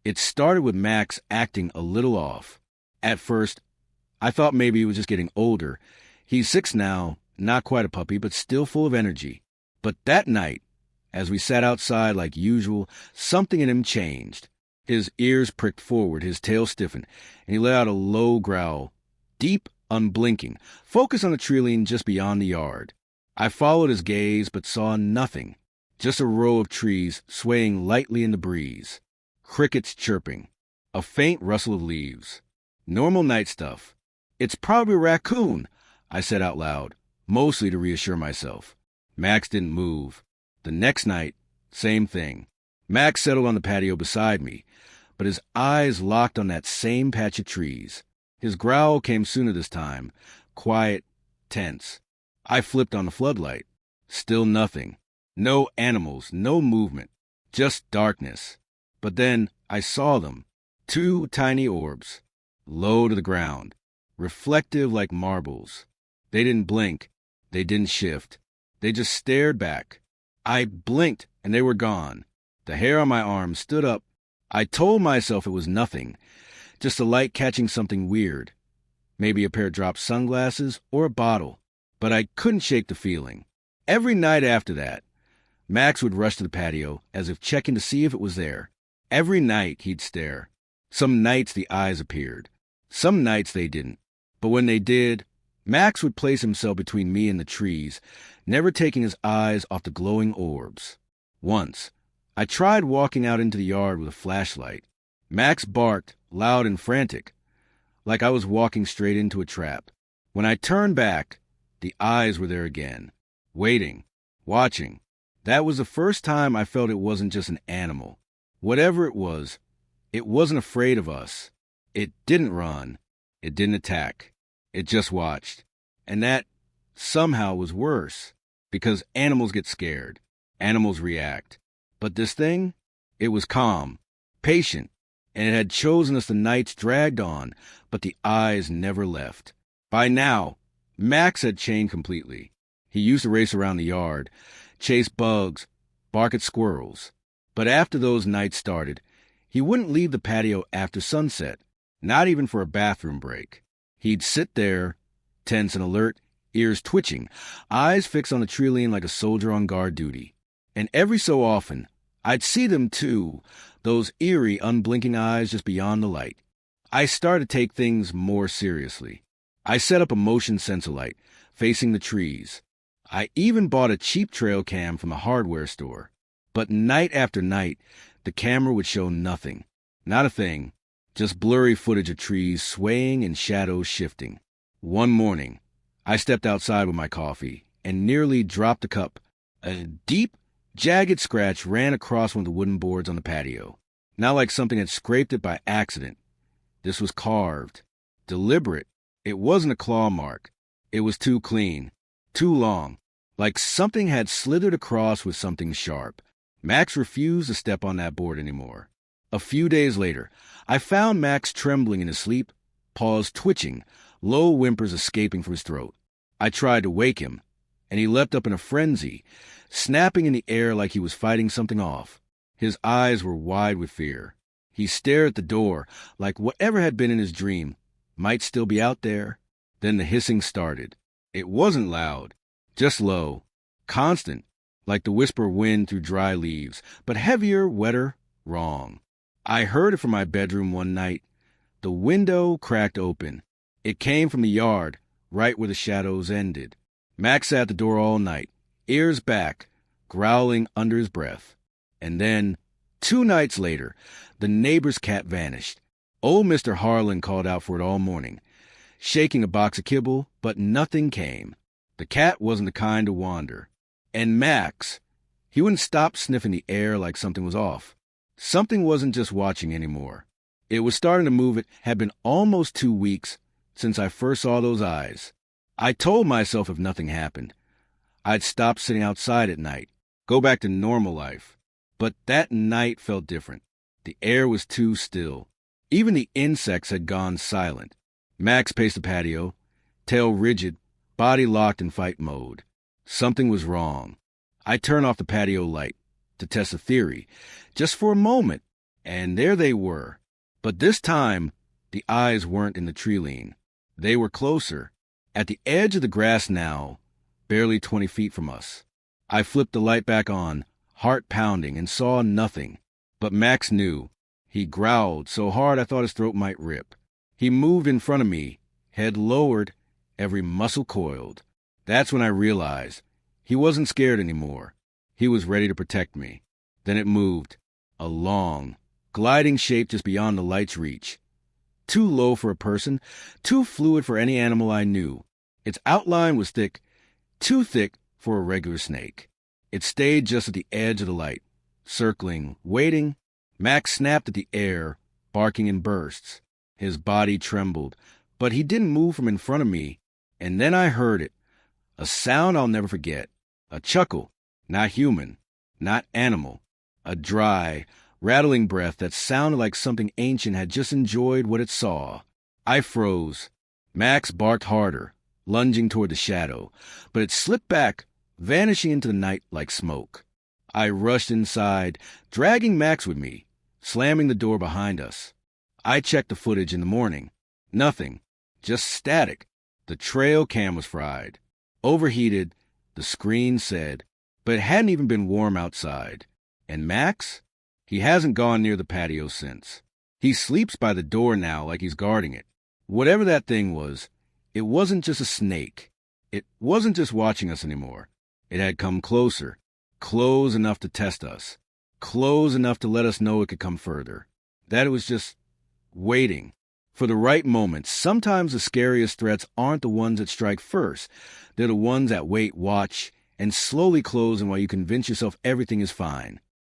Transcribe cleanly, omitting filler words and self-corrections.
It started with Max acting a little off. At first, I thought maybe he was just getting older. He's 6 now, not quite a puppy, but still full of energy. But that night, as we sat outside like usual, something in him changed. His ears pricked forward, his tail stiffened, and he let out a low growl, deep, unblinking, focused on the tree line just beyond the yard. I followed his gaze, but saw nothing. Just a row of trees swaying lightly in the breeze. Crickets chirping. A faint rustle of leaves. Normal night stuff. "It's probably a raccoon," I said out loud, mostly to reassure myself. Max didn't move. The next night, same thing. Max settled on the patio beside me, but his eyes locked on that same patch of trees. His growl came sooner this time, quiet, tense. I flipped on the floodlight. Still nothing. No animals, no movement, just darkness. But then I saw them. 2 tiny orbs, low to the ground, reflective like marbles. They didn't blink. They didn't shift. They just stared back. I blinked, and they were gone. The hair on my arm stood up. I told myself it was nothing, just a light catching something weird. Maybe a pair of dropped sunglasses or a bottle. But I couldn't shake the feeling. Every night after that, Max would rush to the patio, as if checking to see if it was there. Every night he'd stare. Some nights the eyes appeared. Some nights they didn't. But when they did, Max would place himself between me and the trees, never taking his eyes off the glowing orbs. Once, I tried walking out into the yard with a flashlight. Max barked, loud and frantic, like I was walking straight into a trap. When I turned back, the eyes were there again, waiting, watching. That was the first time I felt it wasn't just an animal. Whatever it wasn't afraid of us. It didn't run. It didn't attack. It just watched. And that somehow was worse, because animals get scared. Animals react. But this thing, it was calm, patient, and it had chosen us. The nights dragged on, but the eyes never left. By now, Max had changed completely. He used to race around the yard, chase bugs, bark at squirrels. But after those nights started, he wouldn't leave the patio after sunset, not even for a bathroom break. He'd sit there, tense and alert, ears twitching, eyes fixed on the tree line like a soldier on guard duty. And every so often, I'd see them too, those eerie, unblinking eyes just beyond the light. I started to take things more seriously. I set up a motion sensor light, facing the trees. I even bought a cheap trail cam from a hardware store. But night after night, the camera would show nothing. Not a thing. Just blurry footage of trees swaying and shadows shifting. One morning, I stepped outside with my coffee and nearly dropped the cup. A deep, jagged scratch ran across one of the wooden boards on the patio. Not like something had scraped it by accident. This was carved. Deliberate. It wasn't a claw mark. It was too clean. Too long. Like something had slithered across with something sharp. Max refused to step on that board anymore. A few days later, I found Max trembling in his sleep, paws twitching, low whimpers escaping from his throat. I tried to wake him, and he leapt up in a frenzy, snapping in the air like he was fighting something off. His eyes were wide with fear. He stared at the door, like whatever had been in his dream might still be out there. Then the hissing started. It wasn't loud, just low, constant, like the whisper of wind through dry leaves, but heavier, wetter, wrong. I heard it from my bedroom one night. The window cracked open. It came from the yard, right where the shadows ended. Max sat at the door all night, ears back, growling under his breath. And then, 2 nights later, the neighbor's cat vanished. Old Mr. Harlan called out for it all morning, shaking a box of kibble, but nothing came. The cat wasn't the kind to wander. And Max, he wouldn't stop sniffing the air like something was off. Something wasn't just watching anymore. It was starting to move. It had been almost 2 weeks since I first saw those eyes. I told myself if nothing happened, I'd stop sitting outside at night, go back to normal life. But that night felt different. The air was too still. Even the insects had gone silent. Max paced the patio, tail rigid, body locked in fight mode. Something was wrong. I turned off the patio light to test a theory, just for a moment, And there they were. But this time, the eyes weren't in the tree lean. They were closer, at the edge of the grass now, barely 20 feet from us. I flipped the light back on, heart pounding, and saw nothing. But Max knew. He growled so hard I thought his throat might rip. He moved in front of me, head lowered, every muscle coiled. That's when I realized he wasn't scared anymore. He was ready to protect me. Then it moved, a long, gliding shape just beyond the light's reach. Too low for a person, too fluid for any animal I knew. Its outline was thick, too thick for a regular snake. It stayed just at the edge of the light, circling, waiting. Max snapped at the air, barking in bursts. His body trembled, but he didn't move from in front of me. And then I heard it, a sound I'll never forget, a chuckle, not human, not animal, a dry, rattling breath that sounded like something ancient had just enjoyed what it saw. I froze. Max barked harder, lunging toward the shadow, but it slipped back, vanishing into the night like smoke. I rushed inside, dragging Max with me, slamming the door behind us. I checked the footage in the morning. Nothing, just static. The trail cam was fried. Overheated, the screen said, but it hadn't even been warm outside. And Max? He hasn't gone near the patio since. He sleeps by the door now like he's guarding it. Whatever that thing was, it wasn't just a snake. It wasn't just watching us anymore. It had come closer, close enough to test us, close enough to let us know it could come further. That it was just waiting for the right moment. Sometimes the scariest threats aren't the ones that strike first. They're the ones that wait, watch, and slowly close in while you convince yourself everything is fine.